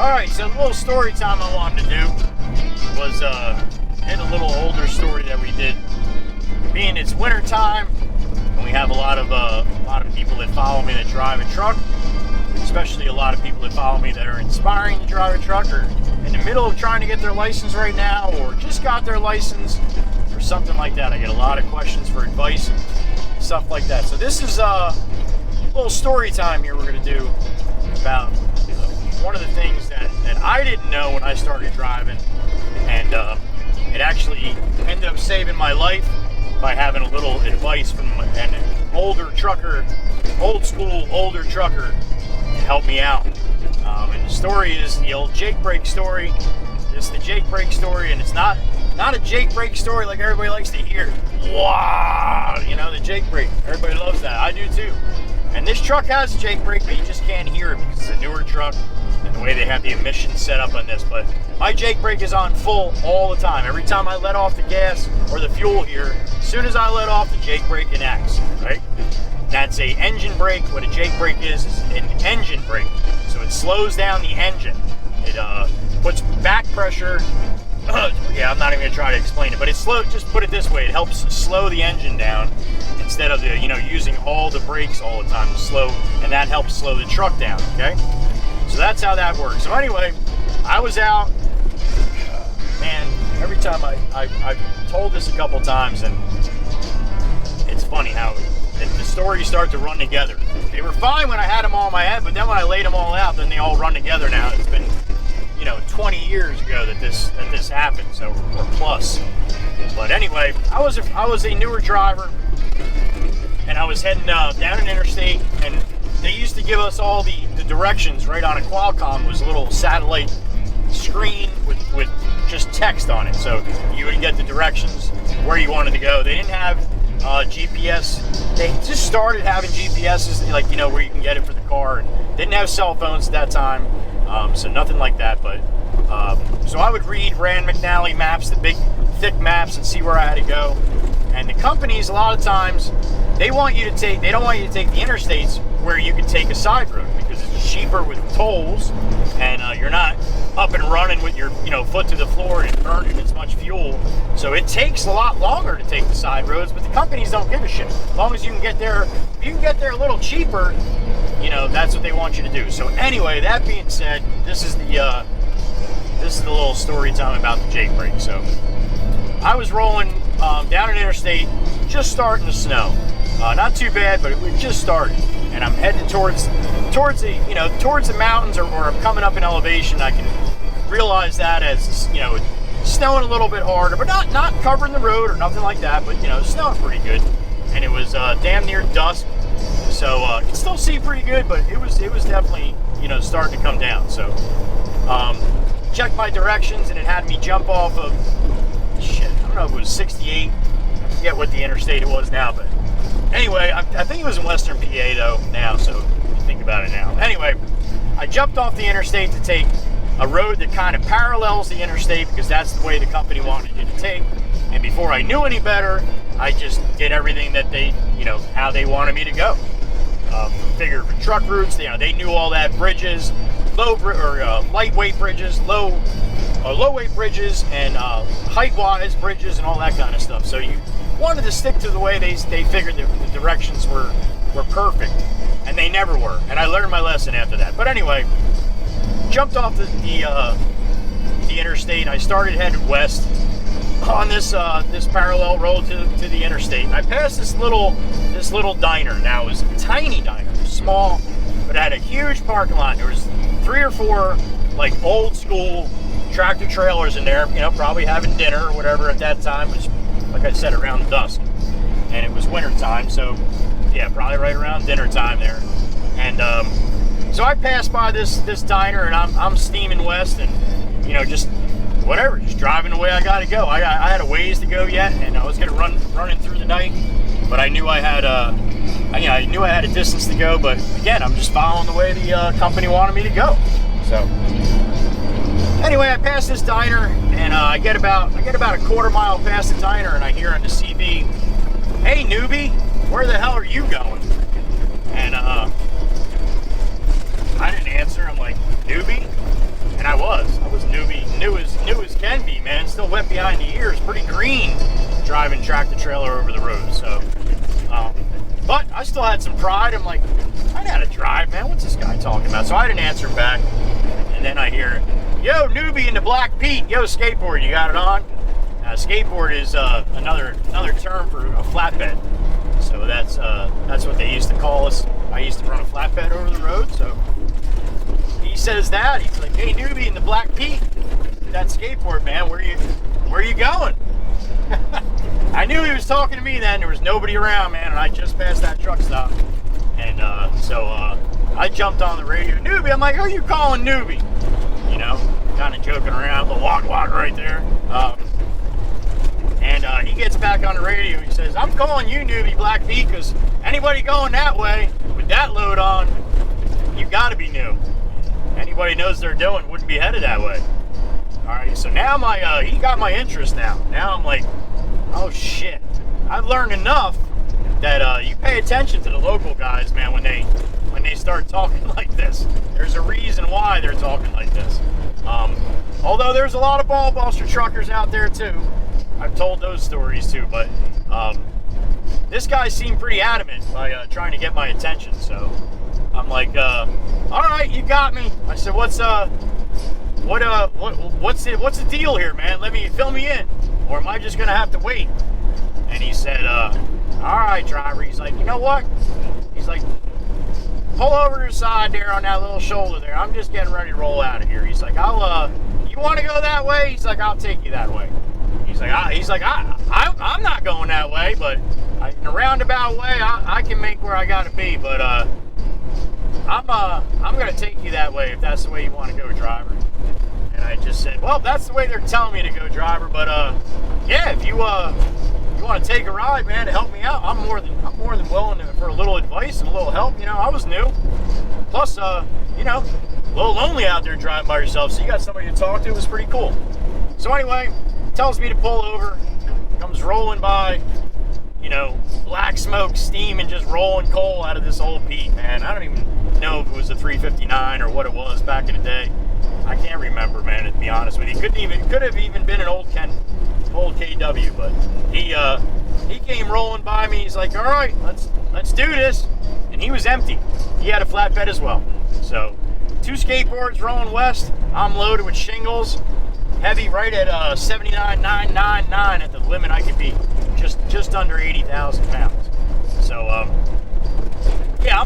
Alright, so the little story time I wanted to do was hit a little older story that we did. Being it's winter time, and we have a lot of people that follow me that drive a truck, especially a lot of people that follow me that are inspiring to drive a truck, or in the middle of trying to get their license right now, or just got their license, or something like that. I get a lot of questions for advice and stuff like that. So this is a little story time here we're going to do about one of the things that I didn't know when I started driving, and it actually ended up saving my life by having a little advice from an older trucker, old school older trucker, to help me out. And the story is the old Jake brake story. It's the Jake brake story, and it's not a Jake brake story like everybody likes to hear. Wow, you know, the Jake brake. Everybody loves that. I do too. And this truck has a Jake brake, but you just can't hear it because it's a newer truck and the way they have the emissions set up on this. But my Jake brake is on full all the time. Every time I let off the gas or the fuel here, as soon as I let off, the Jake brake enacts, right? That's a engine brake. What a Jake brake is an engine brake. So it slows down the engine. It puts back pressure. Yeah, I'm not even gonna try to explain it, but it's slow. Just put it this way: it helps slow the engine down instead of using all the brakes all the time to slow, and that helps slow the truck down. Okay, so that's how that works. So anyway, I was out, man. Every time I've told this a couple times, and it's funny how the stories start to run together. They were fine when I had them all in my head, but then when I laid them all out, then they all run together now. It's been 20 years ago that this happened, so or plus. But anyway, I was a newer driver, and I was heading down an interstate, and they used to give us all the directions right on a Qualcomm. It was a little satellite screen with just text on it, so you would get the directions where you wanted to go. They didn't have GPS. They just started having GPSs, like where you can get it for the car, and didn't have cell phones at that time. So nothing like that, but so I would read Rand McNally maps, the big thick maps, and see where I had to go. And the companies, a lot of times, they don't want you to take the interstates where you can take a side road because it's cheaper with tolls, and you're not up and running with your foot to the floor and burning as much fuel. So it takes a lot longer to take the side roads, but the companies don't give a shit. As long as you can get there, if you can get there a little cheaper, that's what they want you to do. So anyway, that being said, this is the little story time about the Jake brake. So I was rolling down an interstate, just starting to snow. Not too bad, but it just started. And I'm heading towards the mountains, or I'm coming up in elevation. I can realize that as it's snowing a little bit harder, but not covering the road or nothing like that. But it's snowing pretty good, and it was damn near dusk. So I could still see pretty good, but it was definitely starting to come down. So checked my directions, and it had me jump off of I don't know if it was 68. I forget what the interstate it was now, but anyway, I think it was in Western PA though now. So you think about it now. Anyway, I jumped off the interstate to take a road that kind of parallels the interstate because that's the way the company wanted you to take. And before I knew any better, I just did everything that they how they wanted me to go. Figured for truck routes, they knew all that: bridges, lightweight bridges, low-weight bridges, and height-wise bridges, and all that kind of stuff. So you wanted to stick to the way they figured the directions were perfect, and they never were. And I learned my lesson after that. But anyway, jumped off the interstate. I started headed west on this parallel road to the interstate. And I passed this little diner. Now it was a tiny diner, small, but it had a huge parking lot. There was 3 or 4 like old school tractor trailers in there, probably having dinner or whatever at that time. It was, like I said, around dusk, and it was winter time, so yeah, probably right around dinner time there. And so I passed by this diner, and I'm steaming west, and just whatever, just driving the way I got to go. I had a ways to go yet, and I was gonna running through the night, but I knew I had a distance to go. But again, I'm just following the way the company wanted me to go. So anyway, I passed this diner, and I get about a quarter mile past the diner, and I hear on the CB, "Hey newbie, where the hell are you going?" And I didn't answer. I'm like, "Newbie?" behind the ears, pretty green, driving tractor trailer over the road. So, but I still had some pride. I'm like, I know how to drive, man. What's this guy talking about? So I didn't answer back. And then I hear, yo, newbie in the Black Pete. Yo, skateboard, you got it on? Skateboard is another term for a flatbed. So that's what they used to call us. I used to run a flatbed over the road. So he says that. He's like, hey, newbie in the Black Pete. That skateboard, man. Where are you going? I knew he was talking to me then. There was nobody around, man, and I just passed that truck stop. And so I jumped on the radio. Newbie. I'm like, who are you calling newbie? You know, kind of joking around. The walk right there. And he gets back on the radio. He says, I'm calling you newbie Black Pete because anybody going that way with that load on, you got to be new. Anybody knows they're doing wouldn't be headed that way. All right, so now he got my interest now. Now I'm like, oh shit. I've learned enough that you pay attention to the local guys, man, when they start talking like this. There's a reason why they're talking like this. Although there's a lot of ball buster truckers out there too. I've told those stories too, but this guy seemed pretty adamant by trying to get my attention. So I'm like, all right, you got me. I said, what's the deal here, man? Fill me in, or am I just gonna have to wait? And he said, all right, driver. He's like, you know what? He's like, pull over to the side there on that little shoulder there. I'm just getting ready to roll out of here. He's like, you want to go that way? He's like, I'll take you that way. He's like, I'm not going that way, but in a roundabout way, I can make where I gotta be. But I'm gonna take you that way if that's the way you want to go, driver. And I just said, well, that's the way they're telling me to go, driver. But yeah, if you want to take a ride, man, to help me out, I'm more than willing for a little advice and a little help. You know, I was new. Plus, you know, a little lonely out there driving by yourself, so you got somebody to talk to. It was pretty cool. So anyway, tells me to pull over, comes rolling by, you know, black smoke, steam, and just rolling coal out of this old Pete, man. I don't even know if it was a 359 or what it was back in the day. I can't remember, man, to be honest with you. Could have even been an old KW, but he came rolling by me. He's like, all right, let's do this. And he was empty. He had a flatbed as well. So 2 skateboards rolling west. I'm loaded with shingles. Heavy right at 79,999 at the limit I could be. Just under 80,000 pounds. So yeah,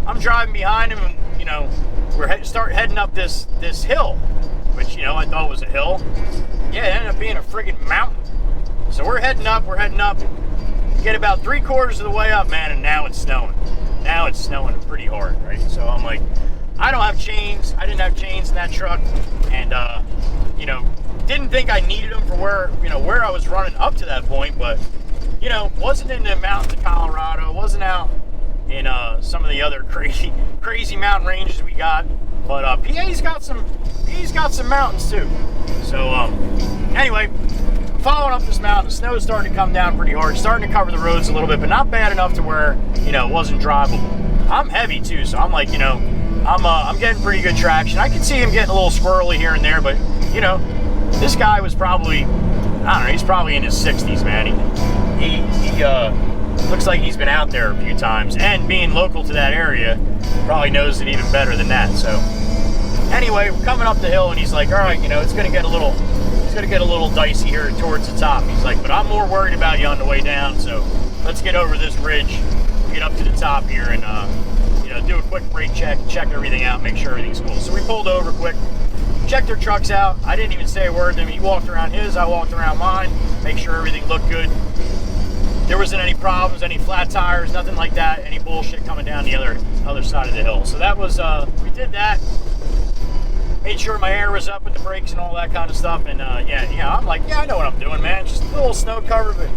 I'm driving behind him, and you know, we're start heading up this hill, which, you know, I thought was a hill. Yeah, it ended up being a friggin' mountain. So we're heading up. Get about 3/4 of the way up, man, and now it's snowing. Now it's snowing pretty hard, right? So I'm like, I don't have chains. I didn't have chains in that truck, and you know, didn't think I needed them for where I was running up to that point. But you know, wasn't in the mountains of Colorado. Wasn't out in some of the other crazy mountain ranges we got. But PA's got some mountains too. So anyway, following up this mountain, the snow's starting to come down pretty hard, starting to cover the roads a little bit, but not bad enough to where, you know, it wasn't drivable. I'm heavy too, so I'm like, you know, I'm getting pretty good traction. I can see him getting a little squirrely here and there, but you know, this guy was probably, I don't know, he's probably in his 60s, man. He looks like he's been out there a few times, and being local to that area, probably knows it even better than that. So anyway, we're coming up the hill, and he's like, all right, you know, it's gonna get a little dicey here towards the top. He's like, but I'm more worried about you on the way down, so let's get over this ridge, get up to the top here, and you know, do a quick brake check everything out, make sure everything's cool. So we pulled over quick, checked our trucks out. I didn't even say a word to him. He walked around his, I walked around mine, make sure everything looked good. There wasn't any problems, any flat tires, nothing like that, any bullshit coming down the other side of the hill. So that was, we did that. Made sure my air was up with the brakes and all that kind of stuff. And yeah, I'm like, yeah, I know what I'm doing, man. Just a little snow cover, but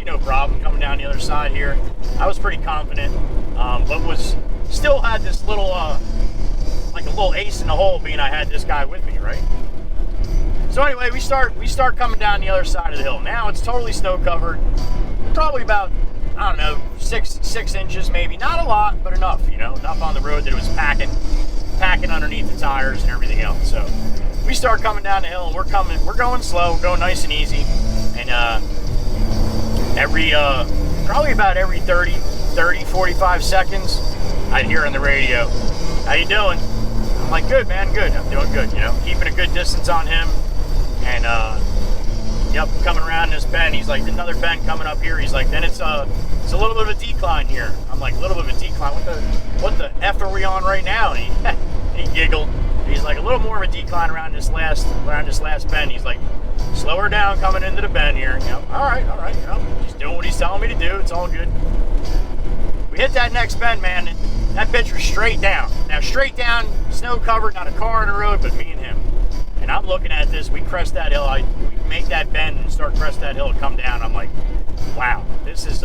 no problem coming down the other side here. I was pretty confident, but still had this little, like a little ace in the hole, being I had this guy with me, right? So anyway, we start coming down the other side of the hill. Now it's totally snow covered. Probably about, I don't know, 6 inches maybe. Not a lot, but enough, you know, enough on the road that it was packing underneath the tires and everything else. So we start coming down the hill, and we're going slow, we're going nice and easy. And probably about every 45 seconds, I'd hear on the radio, "How you doing?" I'm like, "Good, man, good. I'm doing good, you know, keeping a good distance on him." And yep, coming around this bend, he's like, "Another bend coming up here." He's like, "Then it's a little bit of a decline here." I'm like, "A little bit of a decline? What the F are we on right now?" And he giggled. He's like, "A little more of a decline around this last bend." He's like, "Slow her down coming into the bend here." You know, all right, you know, just doing what he's telling me to do. It's all good. We hit that next bend, man, and that bitch was straight down. Now, straight down, snow covered, not a car on the road, but me and him. And I'm looking at this. We crest that hill. We make that bend and start crest that hill and come down. I'm like, wow, this is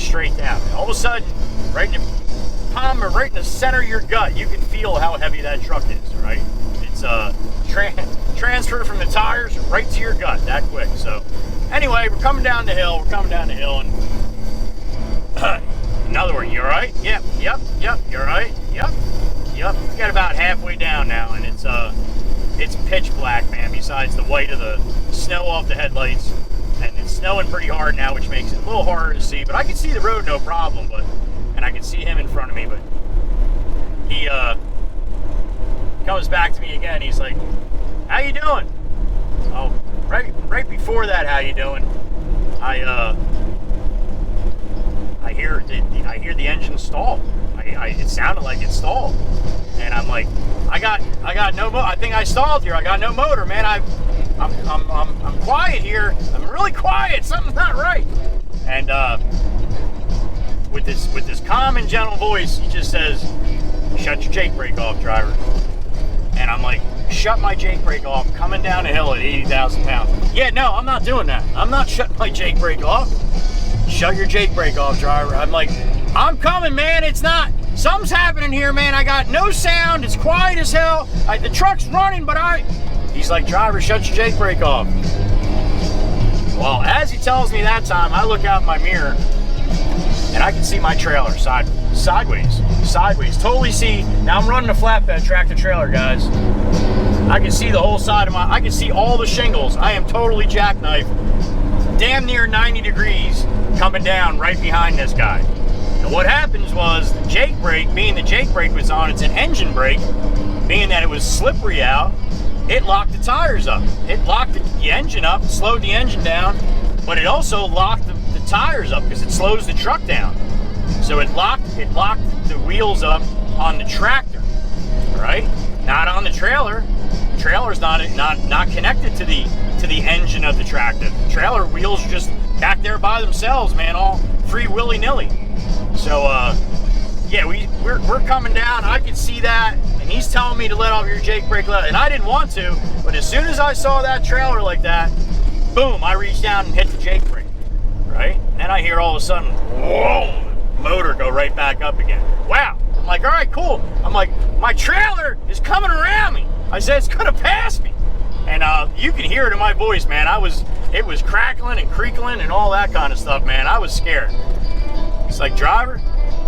straight down. And all of a sudden, right in the palm or right in the center of your gut, you can feel how heavy that truck is, right? It's transfer from the tires right to your gut that quick. So anyway, we're coming down the hill, and another one. You all right? Yep. You all right? Yep. We got about halfway down now, and it's pitch black, man, besides the white of the snow off the headlights. And it's snowing pretty hard now, which makes it a little harder to see, but I can see the road no problem, and I can see him in front of me, but he comes back to me again. He's like, "How you doing?" Oh, right before that, "How you doing?" I hear the engine stall. It sounded like it stalled, and I'm like, I got no motor. I think I stalled here. I got no motor, man. I'm quiet here. I'm really quiet. Something's not right. And with this calm and gentle voice, he just says, "Shut your jake brake off, driver." And I'm like, "Shut my jake brake off coming down a hill at 80,000 pounds. Yeah, no, I'm not doing that. I'm not shutting my jake brake off. Shut your jake brake off, driver." I'm like, "I'm coming, man. It's not. Something's happening here, man. I got no sound. It's quiet as hell. The truck's running, but He's like, "Driver, shut your jake brake off." Well, as he tells me that time, I look out my mirror, and I can see my trailer sideways. Totally see. Now I'm running a flatbed tractor trailer, guys. I can see the whole side of I can see all the shingles. I am totally jackknife, damn near 90 degrees, coming down right behind this guy. And what happens was the jake brake, being the jake brake was on, it's an engine brake, being that it was slippery out, it locked the tires up. It locked the engine up, slowed the engine down, but it also locked the tires up because it slows the truck down. So it locked the wheels up on the tractor, right? Not on the trailer. The trailer's not connected to the engine of the tractor. The trailer wheels are just back there by themselves, man, all free willy-nilly. So yeah, we're coming down. I can see that, and he's telling me to let off your jake brake, and I didn't want to, but as soon as I saw that trailer like that, boom, I reached down and hit the jake brake, right? And then I hear all of a sudden, whoa, motor go right back up again. Wow. I'm like, all right, cool. I'm like, my trailer is coming around me. I said, it's gonna pass me. And you can hear it in my voice, man. It was crackling and creakling and all that kind of stuff, man. I was scared. It's like, driver,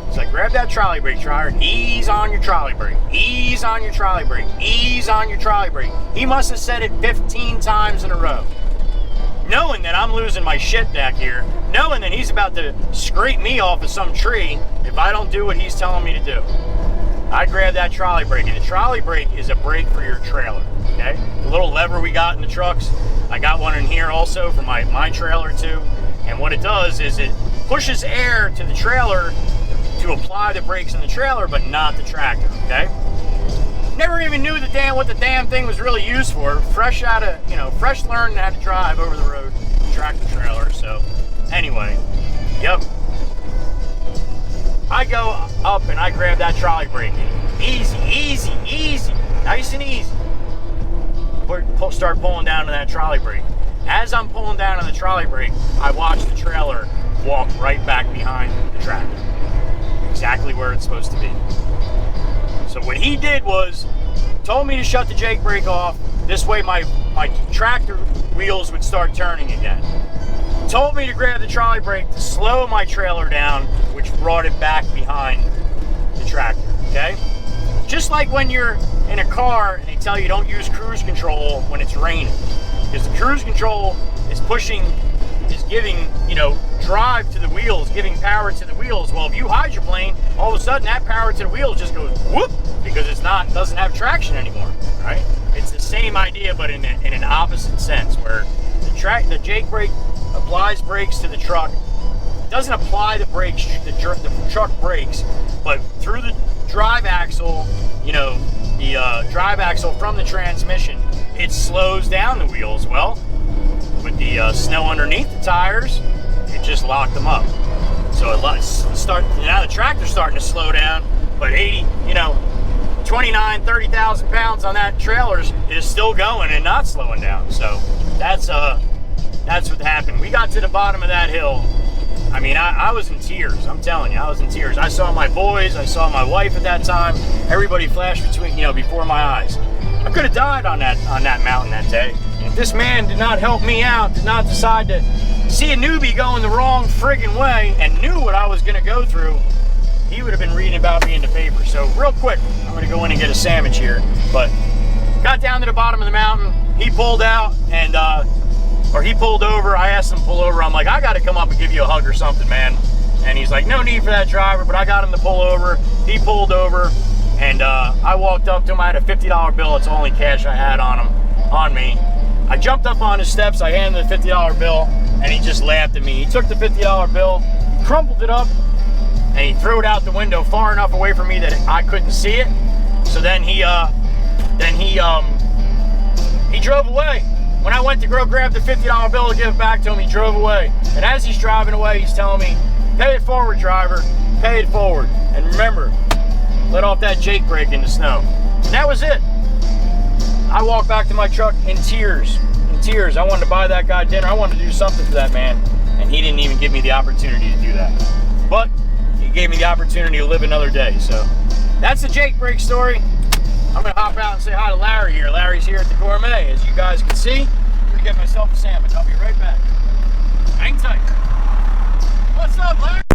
it's like, grab that trolley brake, driver. Ease on your trolley brake. Ease on your trolley brake. Ease on your trolley brake. He must have said it 15 times in a row. Knowing that I'm losing my shit back here, knowing that he's about to scrape me off of some tree if I don't do what he's telling me to do. I grab that trolley brake, and the trolley brake is a brake for your trailer, okay? The little lever we got in the trucks, I got one in here also for my trailer too, and what it does is it pushes air to the trailer to apply the brakes in the trailer, but not the tractor, okay? Never even knew what the damn thing was really used for. Fresh learning how to drive over the road, tractor trailer. So anyway, yep. I go up and I grab that trolley brake. Easy, nice and easy. Start pulling down on that trolley brake. As I'm pulling down on the trolley brake, I watch the trailer walk right back behind the tractor. Exactly where it's supposed to be. So what he did was told me to shut the jake brake off. This way my tractor wheels would start turning again. Told me to grab the trolley brake to slow my trailer down, which brought it back behind the tractor, okay? Just like when you're in a car and they tell you don't use cruise control when it's raining, because the cruise control is giving, you know, drive to the wheels, giving power to the wheels. Well, if you hydroplane, all of a sudden that power to the wheels just goes whoop, because doesn't have traction anymore, right? It's the same idea, but in an opposite sense, where the Jake brake applies brakes to the truck. It doesn't apply the brakes, the truck brakes, but through the drive axle, you know, the drive axle from the transmission, it slows down the wheels. Well, with the snow underneath the tires, it just locked them up. So now the tractor's starting to slow down, but 30,000 pounds on that trailer is still going and not slowing down. So that's what happened. We got to the bottom of that hill. I mean, I was in tears. I'm telling you, I was in tears. I saw my boys, I saw my wife at that time. Everybody flashed before my eyes. I could have died on that mountain that day. If this man did not help me out, did not decide to see a newbie going the wrong friggin' way and knew what I was gonna go through, he would have been reading about me in the paper. So real quick, I'm gonna go in and get a sandwich here. But got down to the bottom of the mountain, he pulled out and he pulled over. I asked him to pull over. I'm like, I gotta come up and give you a hug or something, man. And he's like, no need for that, driver, but I got him to pull over. He pulled over, and I walked up to him. I had a $50 bill. It's the only cash I had on me. I jumped up on his steps, I handed him the $50 bill, and he just laughed at me. He took the $50 bill, crumpled it up, and he threw it out the window far enough away from me that I couldn't see it. So then he drove away. When I went to go grab the $50 bill to give it back to him, he drove away. And as he's driving away, he's telling me, pay it forward, driver, pay it forward. And remember, let off that Jake brake in the snow. And that was it. I walked back to my truck in tears. I wanted to buy that guy dinner. I wanted to do something for that man. And he didn't even give me the opportunity to do that. But he gave me the opportunity to live another day. So that's the Jake brake story. I'm gonna hop out and say hi to Larry here. Larry's here at the Gourmet. As you guys can see, I'm gonna get myself a sandwich. I'll be right back. Hang tight. What's up, Larry?